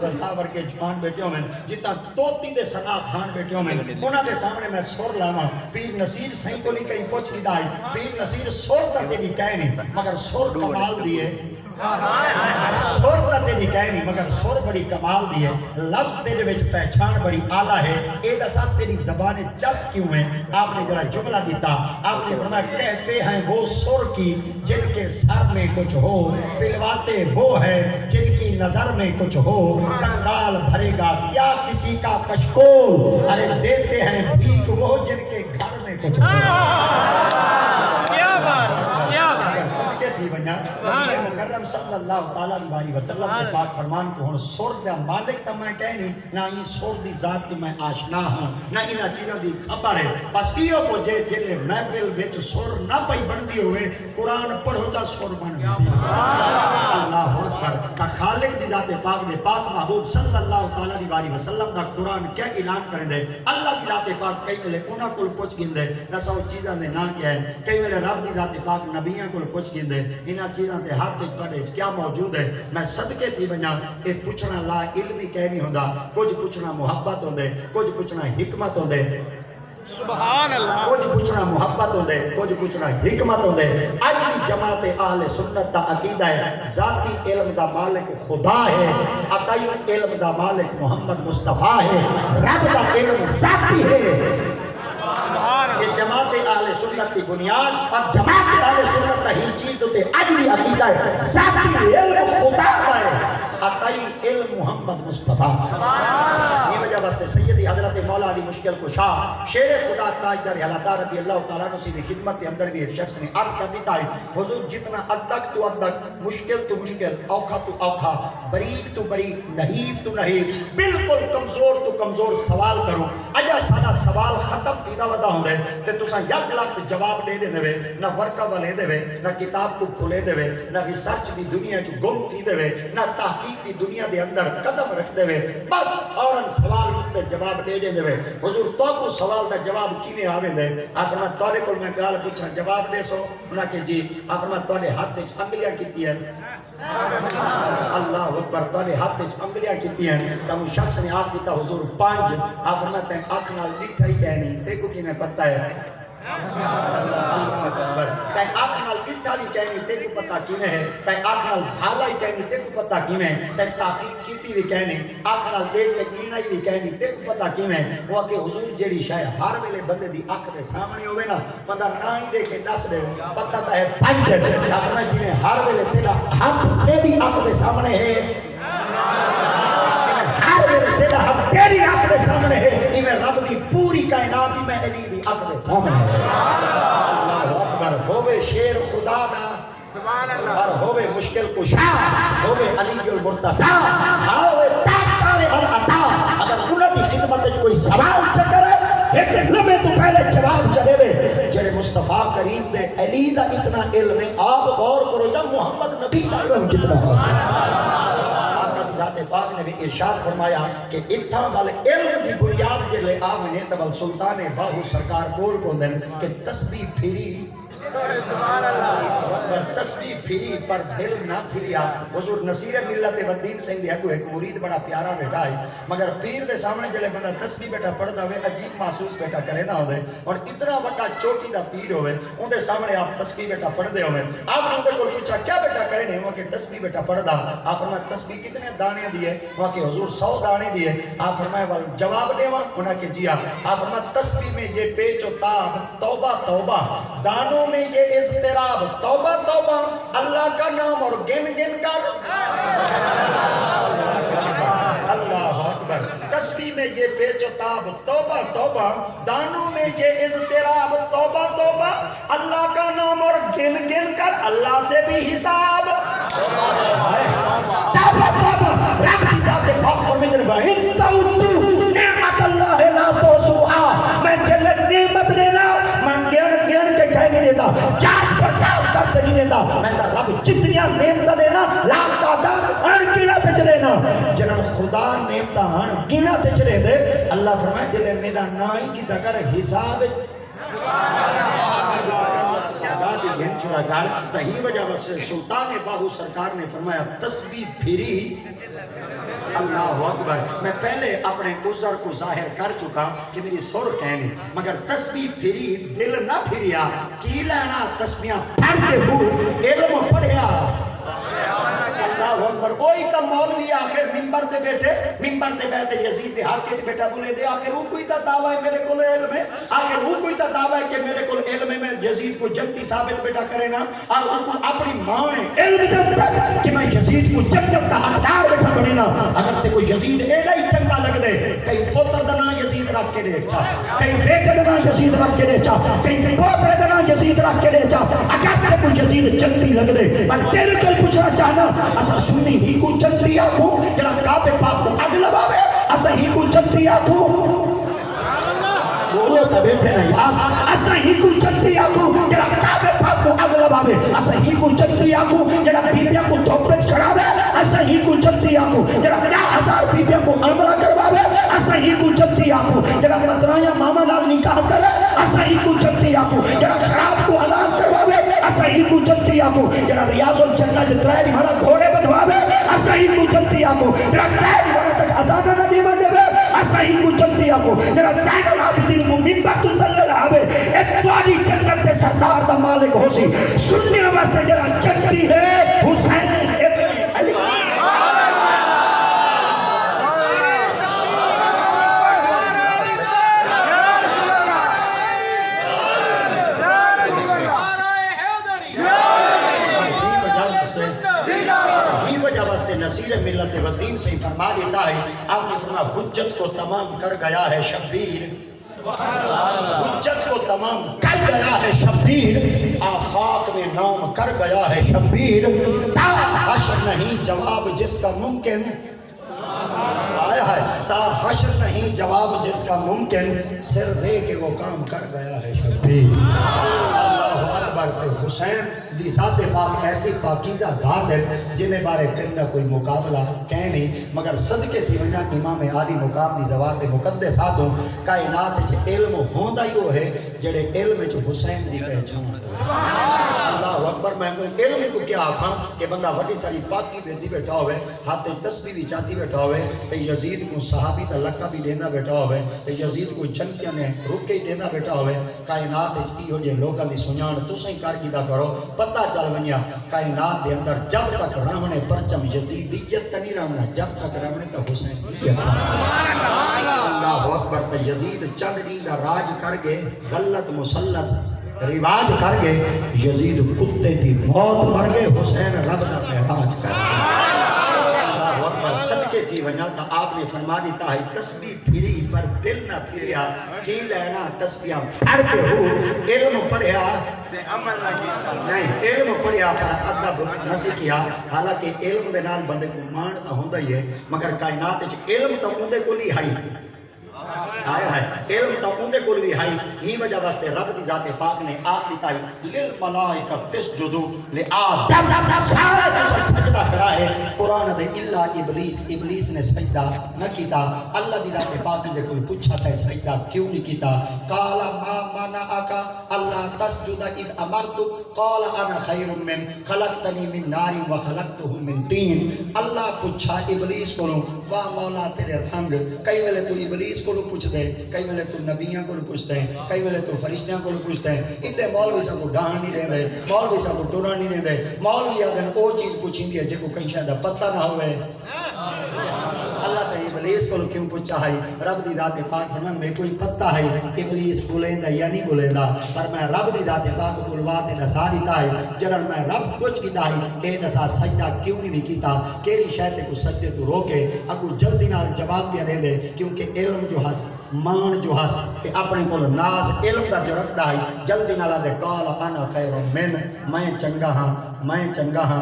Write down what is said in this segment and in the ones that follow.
رضا ورگے جوان بیٹے ہوئے جتا توتی دے سنا خان بیٹے ہوئے انہاں دے سامنے میں سور لاما پیر نصیر سہیں کو نہیں کہیں پوچھ کی دائی پیر نصیر سور تا تیری کہہ نہیں مگر سور کمال دیئے سور تا تیری کہہ نہیں مگر سور بڑی کمال دیئے لفظ تیرے وچ پہچان بڑی آلہ ہے اے دسا تیری زبان چس کیوں ہیں آپ نے جڑا جملہ دیتا آپ نے فرمایا کہتے ہیں وہ سور کی جن کے سر میں کچھ ہو پلواتے وہ ہیں جن کی نظر میں کچھ ہو کنگال بھرے گا کیا کسی کا کشکول ارے دیتے ہیں بھیک وہ جن کے گھر میں کچھ ہو صدقے تھی بنیا نبی مکرم صلی اللہ تعالیٰ علیہ وسلم کے پاک فرمان کو ہن سور دا مالک تا میں کہنی نہ ہی سور دی ذات کی میں آشنا ہوں نہ انہا چیزوں دی خبر ہے بس ایو کو جے جلے محفل وچ سور نہ پئی بندی ہوئے قرآن پڑھو تا سور بن گئی اللہ اکبر تا خالق دی ذات پاک دے پاک محبوب صلی اللہ تعالیٰ علیہ وسلم دا قرآن کیا اعلان کریں دے اللہ دی ذات پاک کئی ملے انہاں کل پوچھ گن دے دسو چیزاں دے نا کیا ہے کئی ملے رب دی ذات پاک نبیاں کل پوچھ گن دے انہاں چیزاں دے ہاتھ تے کڑے کیا موجود ہے میں صدقے تھی بنیا اے پوچھنا لا علمی کہہ نہیں ہوندا کچھ پوچھنا محبت ہوندے کچھ پوچھنا حکمت ہوندے سبحان اللہ کچھ پوچھنا محبت ہوندے کچھ پوچھنا حکمت ہوندے اج دی جماعت اہل سنت دا عقیدہ ہے ذاتی علم دا مالک خدا ہے عطائی علم دا مالک محمد مصطفیٰ ہے رب دا علم ذاتی ہے یہ جماعت اہل سنت کی بنیاد اور جماعت اہل سنت ہی چیز ہوتے اجلی عقیدہ ہے ذاتی علم خدا کا ہے عطائی علم محمد مصطفیٰ یہ وجہ بستے سیدی حضرت مولا علی مشکل کو شاہ شیر خدا تاجدار حلادہ رضی اللہ تعالیٰ عنہ کی خدمت کے اندر بھی ایک شخص نے عرض کر دیتا ہے حضور جتنا ادک تو ادک مشکل تو مشکل اوکھا تو اوکھا بریک تو بریک نحیف تو نحیف بالکل کمزور تو کمزور سوال کرو اجا سارا سوال ختم تینا ودا ہوں دے تے تساں یک لاکھ جواب دے دے وے نہ ورکا والے دے وے نہ کتاب کو کھلے دے وے نہ ریسرچ دی دنیا چ گم تھی دے وے نہ تحقیق دی دنیا دے اندر قدم رکھ دے وے بس فوراً سوال تے جواب دے دے وے حضور تو کو سوال دا جواب کیویں آوے دے آپ فرمایا تواڈے کول میں گل پوچھاں جواب دے سو نہ کہ جی آپ فرمایا تواڈے ہاتھ وچ انگلیاں کیتی ہیں اللہ اکبر تواڈے ہاتھ وچ انگلیاں کیتی ہیں تم شخص نے آپ دیتا حضور 5 آپ فرمایا تے اکھ نال ڈٹھا ہی کہنی تے کو کیویں پتہ ہے اللہ اکبر تے اکھ نال ڈٹھا بھی کہنی تے کو پتہ کیویں ہے تے اکھ نال بھالا ہی کہنی تے کو پتہ کیویں ہے تے تحقیق کیتی بھی کہنی اکھ نال دیکھ کے گینا ہی بھی کہنی تے کو پتہ کیویں ہے وہ کہ حضور جیڑی شے ہر ویلے بندے دی اکھ دے سامنے ہوے نا بندہ نہ ہی دیکھے دس دے پتہ تا ہے 5 اگر میں جویں ہر ویلے تیرا ہاتھ تیری اکھ دے سامنے ہے ہر ویلے تیرا ہاتھ تیری اکھ دے سامنے ہے ایویں رب دی پوری کائنات ہی میں علی دی اکھ دے سامنے ہے اللہ اکبر ہوے شیر خدا دا سبحان اللہ اور ہوے مشکل کشا ہوے علی المرتضی ہوے تاجدار العطا اگر انہاں دی خدمت وچ کوئی سوال چکر ہے ایک لمحے تو پہلے جواب چلے وے جڑے مصطفیٰ کریم دے علی دا اتنا علم ہے آپ غور کرو جا محمد نبی دا علم کتنا ہے ذات پاک نے بھی ارشاد فرمایا کہ اتھا وال علم دی بنیاد کے لئے آمنے تبل سلطان باہو سرکار بول بوندن کہ تسبیح پھری تسبیح پھری پر دل نہ پھریا حضور نصیر ملت ودین سنگھ دیا کو ایک مرید بڑا پیارا بیٹا ہے مگر پیر دے سامنے جلے بندہ تسبیح بیٹا پڑھتا ہوئے عجیب محسوس بیٹا کرے نہ ہوئے اور اتنا بڑا چوٹی دا پیر ہوئے ان دے سامنے آپ تسبیح بیٹا پڑھ دے ہوئے آپ نے ان دے کو پوچھا کیا بیٹا کرے نہیں وہاں کہ تسبیح بیٹا پڑھ دا آپ فرمایا تسبیح کتنے دانے دیئے وہاں کہ حضور 100 دانے دیئے آپ فرمایا جواب دے وہاں انہاں کہ جی آپ فرمایا تسبیح میں یہ پیچ و تاب توبہ توبہ دانوں میں یہ اضطراب توبہ توبہ اللہ کا نام اور گن گن کر اللہ اکبر تسبیح میں یہ پیچ و تاب توبہ توبہ دانوں میں یہ اضطراب توبہ توبہ اللہ کا نام اور گن گن کر اللہ سے بھی حساب توبہ توبہ رب کی ذات پاک فرمائے وَإِن تَعُدُّوا نِعْمَتَ اللَّهِ لَا تُحْصُوهَا میں جلت نعمت دینا میں گن کے کہہ نہیں دیتا جات پرتاب کرتے نہیں دیتا میں تا رب جتنیاں نعمت دینا لا تعداد ان گنا تے چلے نا جنہاں خدا نعمت ان گنا تے چلے دے اللہ فرمائے جلے میرا نا ہی کی کر حساب گھن چھوڑا گال تہی وجہ بس سلطان باہو سرکار نے فرمایا تسبیح پھری اللہ اللہ اکبر. میں پہلے اپنے عذر کو ظاہر کر چکا کہ میری سر کہنی مگر تسبیح پھری دل نہ پھریا کی لینا تسبیحاں پڑھتے ہو علم پڑھیا. اللہ اکبر. وہی تو مولوی آخر ممبر تے بیٹھے یزید دے حق وچ بیٹھا بولے دے آخر وہ کوئی تا دعویٰ ہے میرے کول علم ہے, آخر وہ کوئی تا دعویٰ ہے کہ میرے کول علم ہے, میں یزید کو جنتی ثابت بیٹا کرے نا. اور ان کو اپنی ماں نے علم دتا کہ میں یزید کو جنت دا حقدار بیٹھا بنے نا. اگر تے کوئی یزید ایڈا ہی چنگا لگ دے کہیں پوتر دا نام یزید رکھ کے دے چا, کہیں بیٹے دا نام یزید رکھ کے دے چا, کہیں پوترے دا نام یزید رکھ کے دے چا. اگر تے کوئی یزید جنتی لگ دے میں تیرے کل پوچھنا چاہنا اسا سنی ہی کو جنتی آکھوں جڑا کعبے پاک کو اگ لواوے, اسا ہی کو جنتی آکھوں بولو تا بیٹھے نا یار, اسا ہی کو جنتی آکھوں جڑا کعبے پاک کو اگ لواوے, اسا ہی کو جنتی آکھوں جڑا بیبیاں کو دھوپ وچ کھڑاوے, اسا ہی کو جنتی آکھوں جڑا 10,000 بیبیاں کو حملہ کرواوے, اسا ہی کو جنتی آکھوں جڑا مدرائیاں ماما نال نکاح کرے, اسا ہی کو جنتی آکھوں جڑا شراب کو حلال کرواوے, اسا ہی کو جنتی آکھوں جڑا ریاض الجنہ چ ترائے ہمارا گھوڑے بدھواوے, اسا ہی کو جنتی آکھوں جڑا ترائے ہمارا تک آزادہ نہ دیوان دے, اسا ہی کو جنتی آکھوں جڑا زین العابدین کو منبر تو تلے لاوے. ایک تواری جنت دے سردار دا مالک ہو سی سننے واسطے جڑا جنتی ہے حسین ابن علی. نصیر ملت و دین سے فرما دیتا ہے آپ نے فرمایا حجت کو تمام کر گیا ہے شبیر, حجت کو تمام کر گیا ہے شبیر, آفاق میں نام کر گیا ہے شبیر, تا حشر نہیں جواب جس کا ممکن, آیا ہے تا حشر نہیں جواب جس کا ممکن, سر دے کے وہ کام کر گیا ہے شبیر. اللہ اکبر. حسین دی ذات پاک ایسی پاکیزہ ذات ہے جنہیں بارے کہیں نہ کوئی مقابلہ کہیں نہیں, مگر صدقے تھی ونجا امام عالی مقام دی ذوات مقدسات ہوں کائنات وچ علم ہوندا ہی وہ ہے جڑے علم وچ حسین دی پہچان. اللہ اکبر. میں علم کو کیا آکھاں کہ بندہ وڈی ساری پاکی بیٹھی بیٹھا ہوئے, ہاتھ تسبیح بھی چاہتی بیٹھا ہوئے, تے یزید کو صحابی دا لقب بھی دینا بیٹھا ہوئے, تے یزید کو جنتیاں نے رک کے دینا بیٹھا ہوئے. کائنات وچ کی ہو جے لوکاں دی سنجان تسیں کر کیدا کرو پتہ چل ونیا کائنات دے اندر جب تک رہنے پرچم یزیدیت تے نہیں رہنا, جب تک رہنے تے حسینیت. اللہ اکبر. تے یزید چند دن دا راج کر کے غلط مسلط رواج کر گئے, یزید کتے کی موت مر گئے, حسین رب دا معراج کر گئے. اللہ اکبر. صدقے تھی وجہ تا آپ نے فرما دیتا ہے تسبیح پھری پر دل نہ پھریا کی لینا تسبیحاں پڑھتے ہو علم پڑھیا نہیں, علم پڑھیا پر ادب نہ سیکھیا. حالانکہ علم دے نال بندے کو مان تا ہوندا ہی ہے, مگر کائنات وچ علم تا اوندے کول ہی ہے, آیا ہے علم تا اوندے کول بھی ہے. ہی وجہ واسطے رب دی ذات پاک نے آکھ دیتا ہے للملائکہ تسجدوا لآدم, سارے سجدہ کرائے قرآن دے الا ابلیس, ابلیس نے سجدہ نہ کیتا. اللہ دی ذات پاک نے کول پوچھا تھا سجدہ کیوں نہیں کیتا, قال ما منعک اللہ تسجد اذ امرتک, قال انا خیر من خلقتنی من نار وخلقتہ من طین. اللہ پوچھا ابلیس کو واہ مولا تیرے رنگ, کئی ویلے تو ابلیس کو پوچھتے ہیں, کئی ویلے تو نبیاں کو پوچھتے ہیں, کئی ویلے تو فرشتیاں کو پوچھتے ہیں. انہیں مولوی سب کو ڈان نہیں رہے دے, مولوی سب کو ٹورا نہیں رہے دے. مولوی آدھن او چیز پوچھیں دی ہے جے کو کہیں شاید پتہ نہ ہوئے. اللہ تعالی ابلیس کو کیوں پوچھا ہے, رب دی ذات پاک فرمان میں کوئی پتہ ہے ابلیس بولیندا یا نہیں بولیندا, پر میں رب دی ذات پاک بولوا تے دسا دیتا ہے جنن میں رب کچھ کیتا ہے اے دسا سجدہ کیوں نہیں کیتا, کیڑی شے تے کو سجدے تو روکے اگو جلدی نال جواب بھی دے دے. کیونکہ علم جو ہس مان جو ہس کہ اپنے کول ناز علم دا جو رکھدا ہے جلدی نال دے قال انا خیر من, میں چنگا ہاں, میں چنگا ہاں.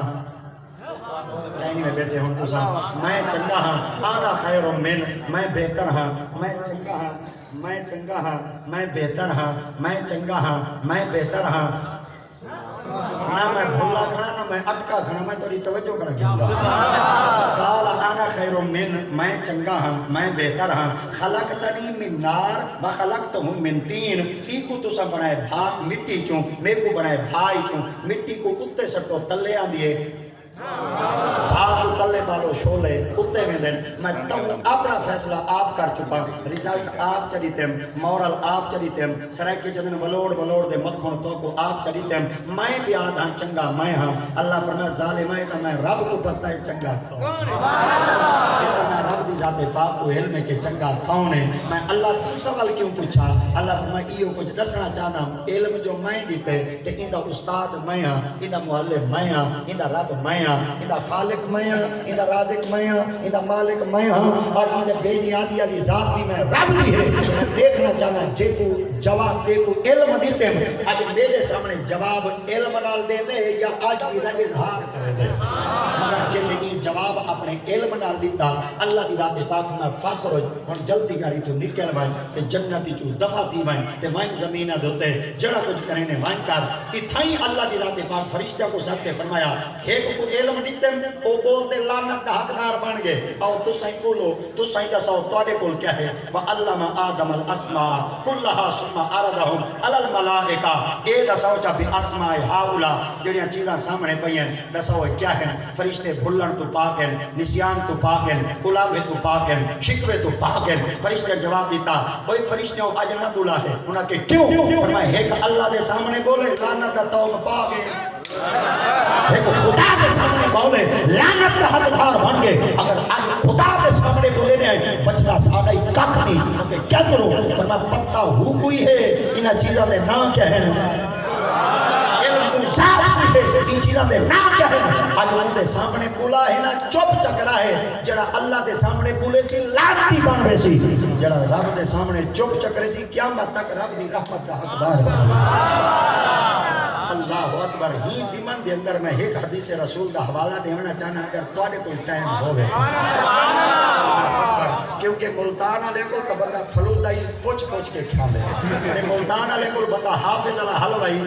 کہیں میں بیٹھے ہوں تو ساتھ میں چنگا ہاں, آنا خیر من, میں بہتر ہاں, میں چنگا ہاں, میں چنگا ہاں, میں بہتر ہاں, میں چنگا ہاں, میں بہتر ہاں. نہ میں بھولا کھڑا نہ میں اٹکا کھڑا, میں توڑی توجہ کھڑا گیا. قال انا خیر من, میں چنگا ہاں, میں بہتر ہاں. خلقتنی من نار وخلقتہ من طین, ای کو تسا بنائے بھاگ مٹی چوں, میں کو بنائے بھائی چوں. مٹی کو اتے سٹو تلے آن دیے, بھاگ آلے بالو شولے اتے میں دن میں تم اپنا فیصلہ آپ کر چکا رزلٹ آپ چلیتے ہیں مورل آپ چلیتے ہیں سرائکی جدن بلوڑ دے مکھن تو کو آپ چلیتے ہیں میں بھی آدھا چنگا میں ہاں اللہ فرمایا ظالم ہے تو میں رب کو پتہ ہے چنگا میں رب دی ذات پاک کو علم ہے کہ چنگا کون ہے میں اللہ تو سوال کیوں پوچھا اللہ فرمایا ایو کچھ دسنا چاہنا ہوں علم جو میں دیتے کہ اندہ استاد میں ہاں اندہ معلم میں ہاں اندہ رب میں ہاں اندہ خالق میں ہاں اندہ رازق میں ہاں اندہ مالک میں ہاں اور اندہ بے نیازی علی ذات بھی میں رب بھی ہے میں دیکھنا چاہنا جے کو جواب دے کو علم دیتے ہیں آج میرے سامنے جواب علم نال دے دے یا آج سی لگ اظہار کرے دے مگر زندگی جواب اپنے علم نال دیتا اللہ دی ذات پاک میں فخر ہوں جلدی گاری تو نکل وائن تے جنتی چو دفع تھی وائن تے وائن زمینہ دوتے جڑا کچھ کرنے وائن کر اتھائی اللہ دی ذات پاک فرشتہ کو ساتھ فرمایا ایک کو علم دیتے ہیں وہ بولتے لعنت دا حقدار بن گئے اور تو سائیں بولو تو سائیں دساؤ توڑے کول کیا ہے وَعَلَّمَ آدَمَ الْأَسْمَاءَ كُلَّهَا ثُمَّ عَرَضَهُمْ عَلَى الْمَلَائِكَةِ اے دساؤ چا بھی اسماء ہاؤلا جڑیاں چیزاں سامنے پئیں دساؤ کیا ہیں فرشتے بھلن تو پاک ہیں نسیان تو پاک ہیں غلاوے تو پاک ہیں شکوے تو پاک ہیں فرشتے جواب دیتا وہی فرشتے آج نہ بولا ہے انہاں کہ کیوں فرمائے ایک اللہ دے سامنے بولے لعنت دا توب پاک ہے ایک خدا دے سامنے بولے لعنت دا حقدار بن گئے اگر آج خدا دے سامنے بولے نے بچنا ساڑھا ہی کک نہیں کیونکہ کیا کرو فرمائے پتہ ہو کوئی ہے انہاں چیزاں دے نام کیا ہے ان چیزاں دے نام کیا ہے آج انہوں دے سامنے بولا ہے نا چپ چکرا ہے جڑا اللہ دے سامنے بولے سی لعنتی بن رہے سی جڑا رب دے سامنے چپ چکرے سی قیامت تک رب دی رحمت کا حقدار بن رہے اللہ اکبر ہی زمن دے اندر میں ایک حدیث رسول دا حوالہ دیونا چاہنا اگر توڑے کوئی ٹائم ہوئے کیونکہ ملتان علیہ کو تو بندہ پھلودہ ہی پوچھ کے کھا دے ملتان علیہ کو بندہ حافظ علیہ حلوہ ہی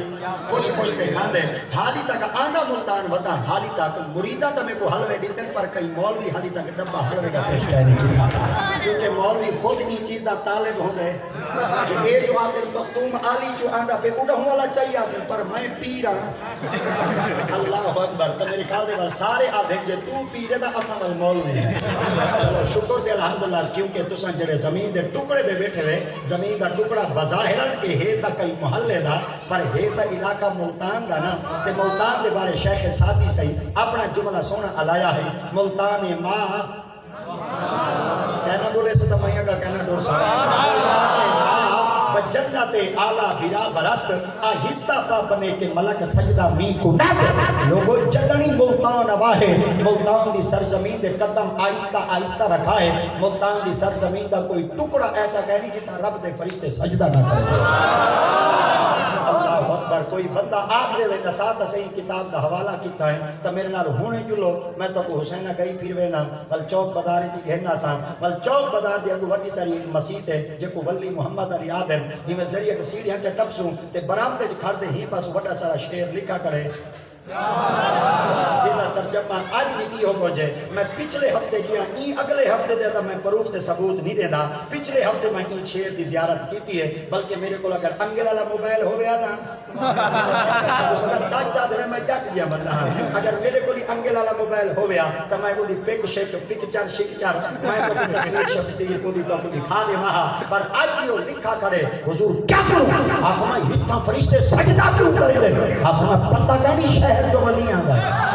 پوچھ کے کھا دے حالی تک آندہ ملتان بتا حالی تک مریدہ تمہیں کو حلوے دیتن پر کئی مولوی حالی تک ڈبا حلوے کا پیش کہنے کی کیونکہ مولوی خود نہیں چیز دا طالب ہوں دے کہ اے جو آخر مختوم آلی جو آندہ پہ اڑا ہوں والا چاہیے آسن پر میں پیرا اللہ اکبر تو میرے خیال دے بار سارے آدھیں جے تو پیرے دا اسم المولوی ہے چلو شکر دے الحمدللہ کیونکہ تساں جڑے زمین دے ٹکڑے دے بیٹھے ہوئے زمین دا ٹکڑا بظاہرن کہ ہے تا کئی محلے دا پر ہے تا علاقہ ملتان دا نا تے ملتان دے بارے شیخ سادی صحیح اپنا جملہ سونا علایا ہے ملتان ماں کہنا بولے سے تو میں گا کہنا ڈور سا جنت آلہ بیرا برست آہستہ پا بنے کے ملک سجدہ می کو نہ دے لوگوں جڑنی ملتان آواہے ملتان دی سرزمین دے قدم آہستہ رکھا ہے ملتان دی سرزمین دا کوئی ٹکڑا ایسا کہنی جتا رب دے فرشتے سجدہ نہ کرے اللہ اکبر کوئی بندہ آخرے میں نسات صحیح کتاب دا حوالہ کیتا ہے تو میرے نال ہونے جلو میں تو کو حسینہ گئی پھر وینا بل چوک بدارے چی گھرنا سان بل چوک بدار دیا کو وڈی ساری ایک مسیح ہے جے کو ولی محمد علی آدم ہی میں ذریعہ کے سیڑھیاں چا ٹپسوں تے برامدے جو کھڑ دے ہی پاس وڈا سارا شیر لکھا کرے جینا ترجمہ آج بھی کی ہوگا جے میں پچھلے ہفتے کیا اگلے ہفتے دے میں پروف تے ثبوت نہیں دینا پچھلے ہفتے میں شیر دی زیارت کی ہے بلکہ میرے کو اگر انگل والا موبائل ہو گیا نا تو سگر ٹچ چاہ دے میں جٹ دیا بندہ اگر میرے کو انگل والا موبائل ہو گیا تو میں کو دی پکچر شکچر میں کو دی تصویر شفیع کو دی تو کو دکھا دے وہاں پر آج بھی وہ لکھا کرے حضور کیا کروں آپ ہمیں اتنا فرشتے سجدہ کیوں کرے دے آپ ہمیں پتہ نہیں شہر جو ولی آنگا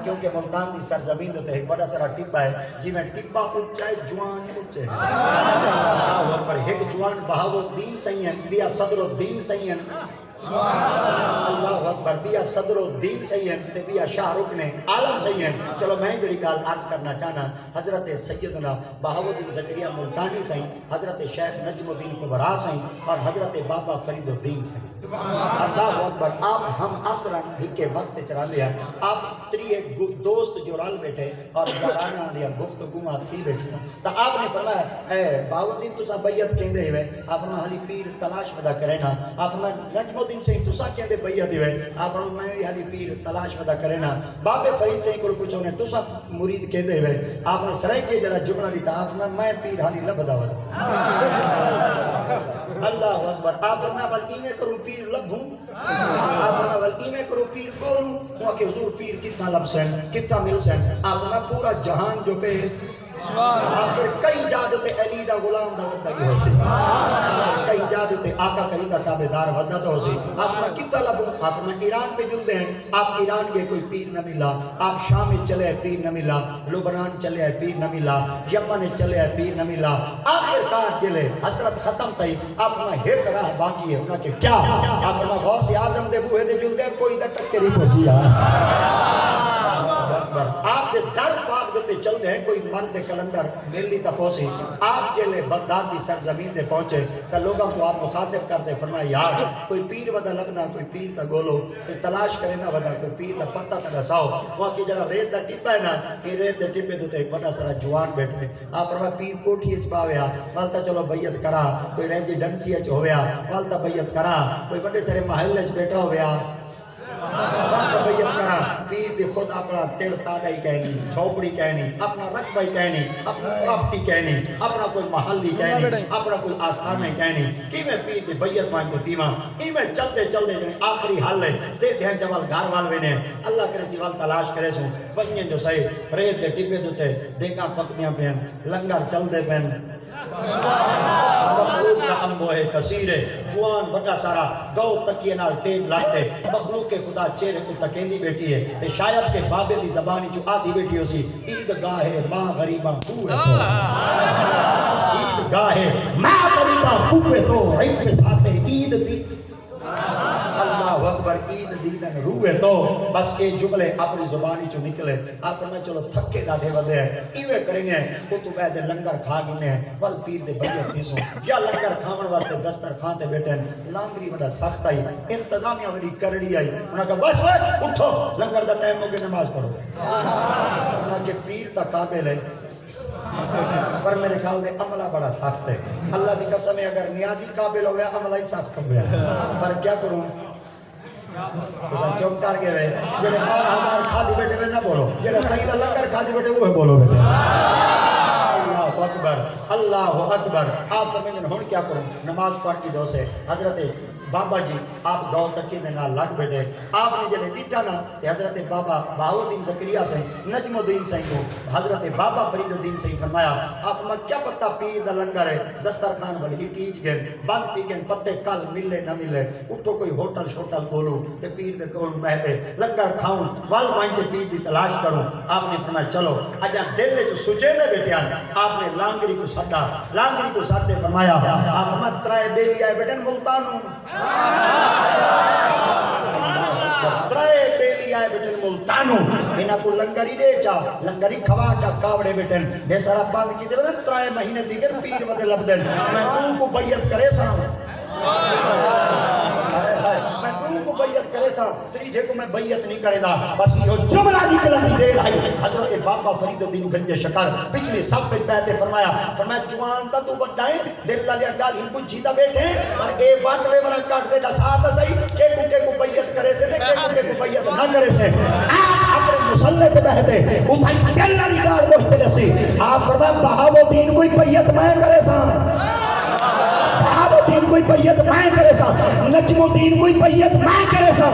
کیونکہ ملتان دی سرزمین تو ایک بڑا سارا ٹپا ہے جی میں ٹپا اچھا ہے جوان اچھا ہے اللہ اکبر ایک جوان بہاؤالدین سین بیا صدر الدین سین اللہ اکبر بیا صدر الدین سین تے بیا شاہ رکن عالم سین چلو میں جڑی گال آج کرنا چاہنا حضرت سیدنا بہاؤالدین زکریا ملتانی سین حضرت شیخ نجم الدین کبرا سین اور حضرت بابا فرید الدین سین اللہ اکبر آپ ہم عصرن ہی کے وقت چرا لیا آپ تری دوست جو رال بیٹھے اور یارانہ لیا گفتگو تھی بیٹھے تو آپ نے فرمایا اے بہاؤالدین تو سا بیعت کہندے ہوئے آپ نے حالی پیر تلاش پیدا کرے نا آپ نے نجم دن سے تسا کہندے بیعت ہوئے آپ نے میں یعنی پیر تلاش ودا کرے نا بابے فرید سے کو پوچھو نے تسا مرید کہندے ہوئے آپ نے سرائے کے جڑا جملہ دیتا آپ نے میں پیر ہانی لبدا ودا اللہ اکبر آپ نے بلکہ میں کروں پیر لبھوں آپ نے بلکہ میں کروں پیر بولوں وہ کہ حضور پیر کتنا لب سین کتنا مل سین آپ نے پورا جہان جو پہ آخر کئی جادتے علی دا غلام دا ودا ہی ہو سی کئی جادتے آقا کریم دا تابدار ودا تو ہو سی آپ نے کتنا لبوں آپ نے ایران پہ جل دے ہیں آپ ایران کے کوئی پیر نہ ملا آپ شام چلے پیر نہ ملا لبنان چلے پیر نہ ملا یمن چلے پیر نہ ملا آخر کار چلے حسرت ختم تھی آپ نے ایک راہ باقی ہے انہاں کہ کیا آپ نے غوث اعظم دے بوہے دے جل دے کوئی دا ٹکری پوچھی آپ دے در پاک دے چل دے ہیں کوئی مرد کلندر ملی تا پوسی آپ کے لئے بغداد کی سرزمین دے پہنچے تا لوگوں کو آپ مخاطب کرتے فرمائے یار کوئی پیر ودا لگنا کوئی پیر تا گولو تے تلاش کرے نا ودا کوئی پیر تا پتہ تا دساؤ وہاں کی جڑا ریت دا ٹپا ہے نا یہ ریت دے ٹپے دو تے ایک بڑا سارا جوان بیٹھے آپ فرمائے پیر کوٹھی اچ پاویا والتا چلو بیعت کرا کوئی ریزیڈنسی اچ ہویا والتا بیعت کرا کوئی بڑے سارے محلے اچ بیٹھا ہویا وقت بیعت کرا پیر دی خود اپنا تیڑ تاڑائی کہنی چھوپڑی کہنی اپنا رقبہ کہنی اپنا پراپٹی کہنی اپنا کوئی محلی کہنی اپنا کوئی آستانہ کہنی کی میں پیر دی بیعت مانگ کو تیمہ کی میں چلتے چلتے جنہیں آخری حل ہے دے دیں جوال گھر والوے نے اللہ کرے سوال تلاش کرے سوں بنیے جو صحیح ریت دے ٹپے دوتے دیکھاں پکتیاں پہن لنگر چل دے پہن مخلوق کا امبو ہے کثیر ہے جوان بڑا سارا گو تکیے نال ٹیک لاتے مخلوق کے خدا چہرے کو تکیندی بیٹھی ہے تے شاید کے بابے دی زبانی جو آدھی بیٹھی ہو سی عید گاہ ماں غریباں کوئے تو عید گاہ ماں غریباں کوئے تو عید پہ ساتے عید دی اللہ اکبر عید دیدن روئے تو بس کے جملے اپنی زبانی جو نکلے آپ میں چلو تھکے ڈاڑے ودے ہیں ایوے کریں گے وہ تو بے دے لنگر کھا گنے ہیں ول پیر دے بیعت تیسوں یا لنگر کھاون واسطے دستر کھاتے بیٹھے ہیں لانگری بڑا سخت آئی انتظامیہ بڑی کرڑی آئی انہاں کہا بس اٹھو لنگر دا ٹائم ہو کے نماز پڑھو انہاں کہ پیر تا قابل ہے پر میرے خیال دے عملہ بڑا سخت ہے اللہ دی قسم ہے اگر نیازی قابل ہویا عملہ ہی سخت ہو گیا پر کیا کروں تو سن چوک کر گئے جڑے 12,000 کھادی بیٹے میں نہ بولو جڑے سیدہ لنگر کھادی بیٹے وہ بولو بیٹے اللہ اکبر اللہ اکبر آپ سمجھن ہون کیا کروں نماز پڑھ کی دو سے حضرت بابا جی آپ گاؤں تکی دے نال لگ بیٹھے آپ نے جلے ڈیٹا نا کہ حضرت بابا بہاؤالدین زکریا سے نجم الدین سے کو حضرت بابا فرید الدین سے فرمایا آپ میں کیا پتہ پیر دا لنگر ہے دسترخوان والی ٹیچ گئے بند تھی گئے پتے کل ملے نہ ملے اٹھو کوئی ہوٹل شوٹل کھولو تے پیر دے کول بیٹھے لنگر کھاؤں وال وائن تے پیر دی تلاش کروں آپ نے فرمایا چلو اجا دل وچ سوچے دے بیٹھے آپ نے لانگری کو سٹا لانگری کو سٹے فرمایا آپ میں ترائے بیلی آئے بیٹھن ملتانوں ترائے بیلی آئے بیٹھن ملتانوں انہاں کو لنگری دے چاہ لنگری کھوا چاہ کاوڑے بیٹھن دے سارا باندھ کی دے بیٹھن ترائے مہینے دیگر پیر ودے لب دن میں تو کو بیعت کرے ساں میں تو کو بیعت کرے ساں تریجے کو میں بیعت نہیں کرے دا بس یہ جملہ نکلنی دے رہی حضرت بابا فرید الدین گنج شکر پچھلی صف پہ پہتے فرمایا جوان تا تو بڑھائیں دل لالیا گال ہی پوچھی تا بیٹھے پر اے باٹوے بنا کاٹ دے دا ساتھ صحیح کہ کو بیعت کرے سے کہ کو بیعت نہ کرے سے اپنے مسلح پہ بہتے اتھائی دل لالی گال بہتے رسی آپ فرمایا بہاؤالدین کوئی بیعت میں کرے ساں بہاؤالدین کوئی بیعت میں کرے سا نجم الدین کوئی بیعت میں کرے سا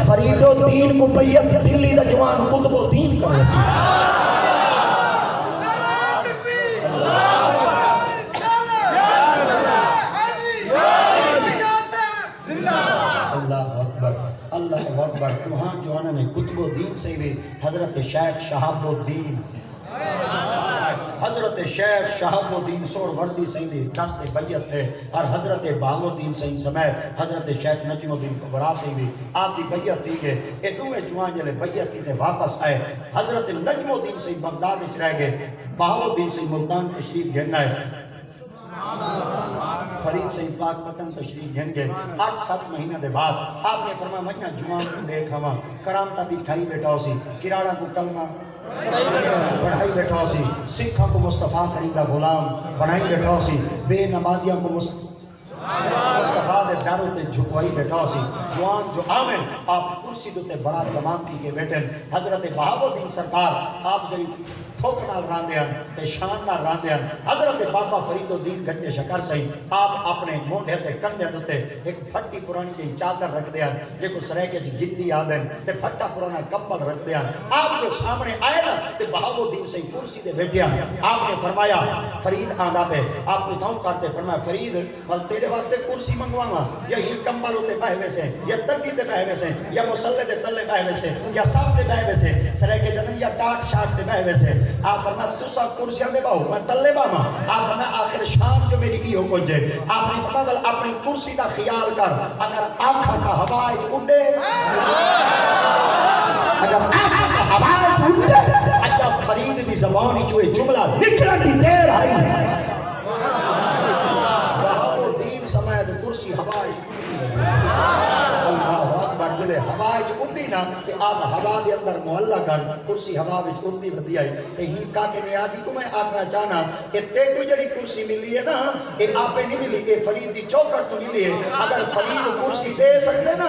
فرید الدین کو بیعت دلی دا جوان قطب الدین کرے سا اللہ اکبر اللہ اکبر وہاں جوانا نے قطب الدین سے بھی حضرت شیخ شہاب الدین حضرت شیخ شہاب الدین سور وردی سیدی دست بیعت ہے اور حضرت بہاؤالدین سید سمیت حضرت شیخ نجم الدین کبرا سیدی آپ دی بیعت دی گئے اے دوے جوان جلے بیعت دی واپس آئے حضرت نجم الدین سید بغداد اچ رہ گئے بہاؤالدین سید ملتان تشریف گھن آئے فرید سید پاک پتن تشریف گھن گئے 8-7 مہینہ دے بعد آپ نے فرمایا مجھنا جوان کو دیکھا ماں کرامتا بھی کھائی بیٹھا ہو سی کراڑا کو کلمہ بڑھائی بیٹھا ہو سی سکھاں کو مصطفیٰ کریم دا غلام بڑھائی بیٹھا ہو سی بے نمازیاں کو مصطفیٰ دے داروں تے جھکوائی بیٹھا سی جوان جو آمن آپ کرسی دوتے بڑا جماعتی کے بیٹھن حضرت بہاؤالدین سرکار آپ ضرور ٹھوک نال راندے ہیں تے شان نال راندے ہیں حضرت بابا فرید الدین گنج شکر سہی آپ اپنے مونڈے تے کندھے دوتے ایک پھٹی پرانی جی چادر رکھ دے ہیں جے کو سرائے جی گندی آدن تے پھٹا پرانا کمبل رکھ دے ہیں آپ جو سامنے آئے نا تے بہاؤالدین سہی کرسی دے بیٹھے ہیں آپ نے فرمایا فرید آندا پہ آپ کو تھاؤں کرتے فرمایا فرید ول تیرے واسطے کرسی منگواواں یا ہی کمبل ہوتے بیٹھے سے یا تنگی تے بیٹھے سے یا مصلے دے تلے بیٹھے سے یا صف دے بیٹھے سے سرائے کے جنن یا ٹاٹ شاٹ دے بیٹھے سے آپ فرمایا تو سب کرسیاں دے باؤ میں تلے باما آپ فرمایا آخر شام جو میری کی ہو کچھ ہے آپ نے فرمایا اپنی کرسی کا خیال کر اگر آنکھا کا ہوائج اڑے اگر آنکھا کا ہوائج اڑے اگر فرید دی زبانی جو جملہ نکلن دی دیر آئی بہاؤالدین سمیت کرسی ہوائج اللہ اکبر جلے ہوائج اڑی نا تے آپ ہوا دے اندر محلہ کر کرسی ہوا وچ اڑدی ودی آئی تے ہی کا کے نیازی کو میں آکھنا چاہنا کہ تے کو جڑی کرسی ملی ہے نا اے آپے نہیں ملی اے فرید دی چوکھٹ تو ملی ہے اگر فرید کرسی دے سکتے نا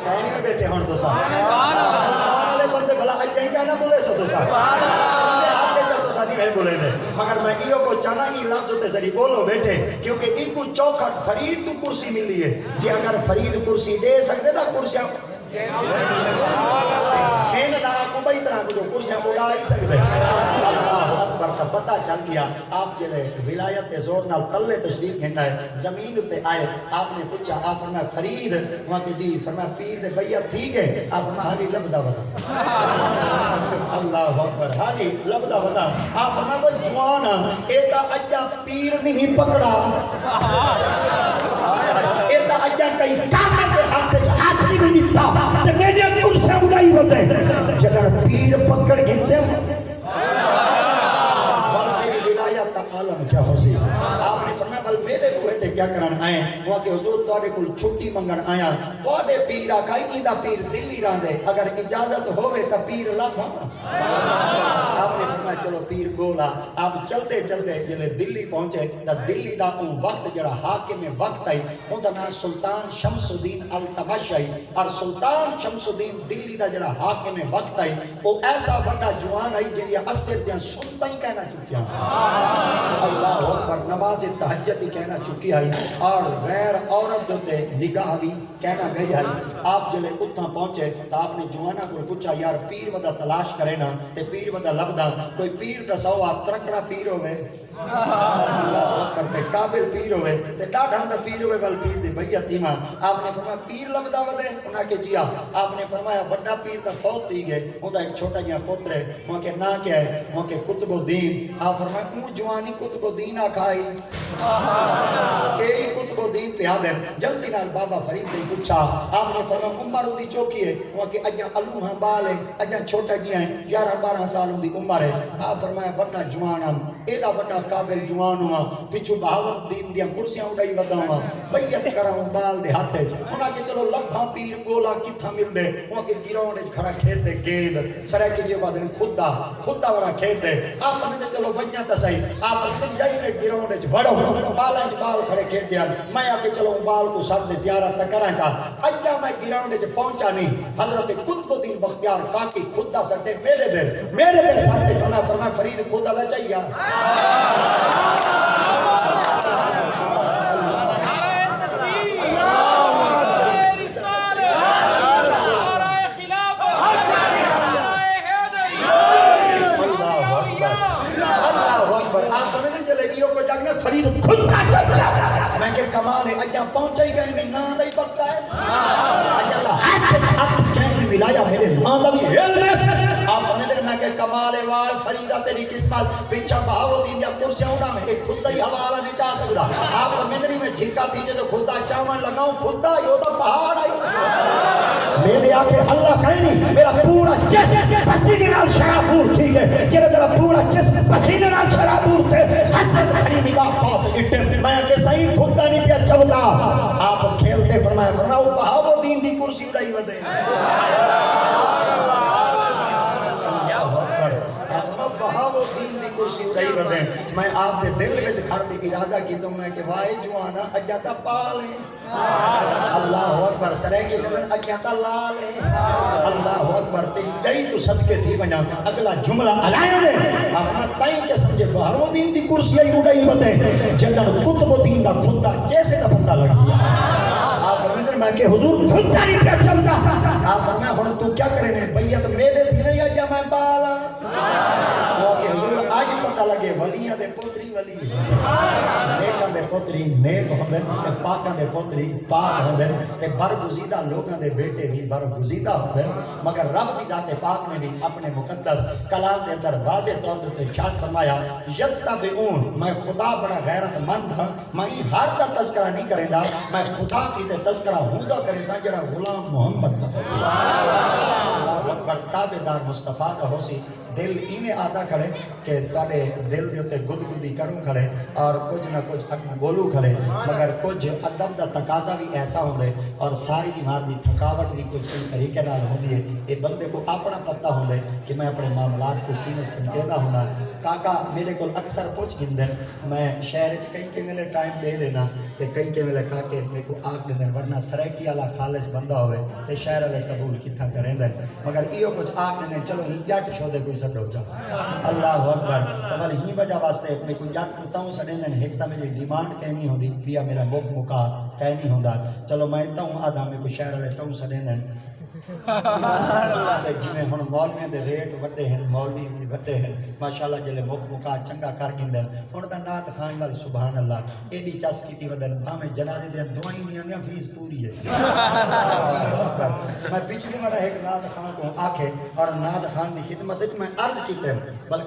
کہنے میں بیٹھے ہون تو صاحب ملتان والے بندے بھلا اجیں کہنا بولے سو تو صاحب سادی میں بولے دے مگر میں ایو کو چانا ہی لفظ تے ذریعے بولو بیٹھے کیونکہ ان کو چوکھٹ فرید تو کرسی ملی ہے جی اگر فرید کرسی دے سکتے نا کرسیاں کھین نہ کو بھائی طرح کو جو کرسیاں اڑا ہی سکتے اللہ اکبر کا پتہ چل گیا آپ جلے ولایت زور نال تلے تشریف گھنڈا ہے زمین تے آئے آپ نے پوچھا آپ فرمایا فرید وہاں کہ جی فرمایا پیر دے بیعت ٹھیک ہے آپ فرمایا حالی لبدا ودا اللہ اکبر حالی لبدا ودا آپ فرمایا کوئی جوان ایتا اجا پیر نہیں پکڑا ایتا اجا کئی کامل دے ہاتھ کی بھی نہیں تے میری کرسیاں اڑائی ہوتے جڑن پیر پکڑ گھنچے بل میری ولایت کا عالم کیا ہو سی آپ نے فرمایا بل میرے بوئے تے کیا کرن آئے وہ کہ حضور تواڈے کول چھٹی منگن آیا تواڈے پیر آکھائی ایندا پیر دلی راندے اگر اجازت ہوے تا پیر لبھا آپ نے فرمایا چلو پیر گولا آپ چلتے چلتے جلے دلی پہنچے تا دلی دا اون وقت جڑا حاکم وقت آئی اوندا نام سلطان شمس الدین التمشائی اور سلطان شمس الدین دلی دا جڑا حاکم وقت آئی وہ ایسا بڑا جوان آئی جنیا اثر دیاں سنتا ہی کہنا چکیا اللہ اکبر نماز تہجد ہی کہنا چکی آئی اور غیر عورت دوتے نگاہ بھی کہنا گئی آئی آپ جلے اتھا پہنچے تا آپ نے جوانا کو پوچھا یار پیر ودا تلاش کرے نا تے پیر ودا لبدا کوئی پیر دساؤ آپ ترکڑا پیر ہوئے اللہ اکبر تے قابل پیر ہوئے تے ڈاڈھا دا پیر ہوئے بل پیر دی بیعت تیما آپ نے فرمایا پیر لبدا ودے انہاں کے جیا آپ نے فرمایا بڑا پیر دا فوت تھی گئے اوندا ایک چھوٹا جہا پتر ہے وہاں کے نا کیا ہے وہاں کے قطب الدین آپ فرمایا اون جوانی قطب الدین آکھائی کئی قطب الدین پہ دیں جلدی نال بابا فرید سے پوچھا آپ نے فرمایا عمر دی چوکی ہے وہاں کے اجاں علوم ہیں بال ہے اجاں چھوٹا جی ہیں 11-12 سال دی عمر ہے آپ فرمایا بڑا جوان ہم ایڈا بڑا قابل جوان ہوا پچھو بہاؤالدین دیاں کرسیاں اڑائی ودا ہوا بیعت کراؤں بال دے ہاتھے انہاں کے چلو لبھاں پیر گولا کتھا مل دے وہاں کے گراؤنڈ کھڑا کھیل دے گیند سرے کے جیو بعد خدا بڑا کھیل دے آپ فرماتے چلو بنیا تا صحیح آپ فرماتے جائی میں گراؤنڈ بڑو بالا بال کھڑے کھیل دیا میں آ کے چلو بال کو سب سے زیارت کرا چاہ اجا میں گراؤنڈ پہنچا نہیں حضرت قطب الدین بختیار کاکی خدا سٹے میرے دل سٹے فرمایا فرید خدا دا چاہیے فرید خود کا چاہیے میں کہ کمال ہے اجا پہنچا ہی گئے میں نام نہیں پکتا ہے اجا دا ہاتھ کہیں ملایا میرے نام دا بھی علم ہے آپ سمجھتے میں کہ کمال وال فریدہ تیری قسمت پیچھا بہاؤالدین یا کرسیاں اڑا میں ایک خدا ہی حوالہ نہیں چاہ سکتا آپ سمجھتے میں جھکا دیجئے تو خدا چاون لگاؤں خدا یہ تو پہاڑ آئی میرے آکے اللہ کہیں نہیں میرا پورا جسم پسینے نال شرابور ٹھیک ہے کہ میرا پورا جسم پسینے نال شرابور تھے حسد بھری نگاہ بہت اٹھے میں کہ صحیح خدا نہیں پیا چوتا آپ کھیلتے فرمایا وہ بہاؤالدین دی کرسی اڑائی ودے بہاؤالدین دی کرسی اڑائی ودے میں آپ دے دل وچ کھڑ کے ارادہ کیتا میں کہ واہ جوانا اجا تا پال ہے اللہ اکبر سرے کے لمن اجا تا لال ہے اللہ اکبر تے گئی تو صدقے تھی بنا اگلا جملہ علایا نے اپنا تائیں کے سمجھے بہرو دین دی کرسی اڑائی ودے جنن قطب الدین دا خدا جیسے دا بندہ لگ سی آپ فرمائیں میں کہ حضور خدا نہیں پہ چمتا آپ فرمائیں ہن تو کیا کرنے بیعت میرے تھی نہیں اجا میں بالا وہ کہ حضور آج پتہ لگے ولیاں دے پوتری ولی نیکاں دے پوتری نیک ہوندے تے پاکاں دے پوتری پاک ہوندے تے برگزیدہ لوگاں دے بیٹے بھی برگزیدہ ہوندے مگر رب دی ذات پاک نے بھی اپنے مقدس کلام دے اندر واضح طور تے ارشاد فرمایا یتبعون میں خدا بڑا غیرت مند ہاں میں ہر دا تذکرہ نہیں کریندا میں خدا کی تے تذکرہ ہوندا کرے سا جڑا غلام محمد دا اللہ اکبر تابعدار مصطفیٰ دا ہو سی دل اینے آدھا کھڑے کہ تارے دل دے ہوتے گدگدی کروں کھڑے اور کچھ نہ کچھ بولو کھڑے مگر کچھ ادب دا تقاضا بھی ایسا ہوندے اور ساری ایمان دی تھکاوٹ بھی کچھ کئی طریقے نال ہوندی ہے یہ بندے کو اپنا پتہ ہوندے کہ میں اپنے معاملات کو کینے سمجھدا ہونا کاکا میرے کو اکثر پوچھ گندن میں شہر چ کئی کے میلے ٹائم دے لینا تے کئی کے میلے کاکے میرے کو آکھ دن ورنہ سرائکی والا خالص بندہ ہوئے تے شہر والے قبول کتھا کریں دن مگر ایو کچھ آکھ دن چلو ہی جٹ شو دے کوئی سڈو جا اللہ اکبر تو بل ہی وجہ واسطے میں کوئی جٹ کتاؤں سڈیں دن ایک تا میری ڈیمانڈ کہنی ہوندی پیا میرا مک مکا کہنی ہوندا چلو میں تاؤں آدھا میں کوئی شہر والے تاؤں سڈیں دن جی میں ہن مولویاں دے ریٹ وڈے ہیں مولوی بھی وڈے ہیں ماشاءاللہ جلے مک مکا چنگا کر گندن ہن دا نات خان والی سبحان اللہ ایڈی چس کیتی ودن بھاویں جنازے دے دعائیں نہیں آندیاں فیس پوری ہے میں پچھلی مرہ ایک نات خان کو آکھے اور نات خان دی خدمت وچ میں عرض کیتے بلکہ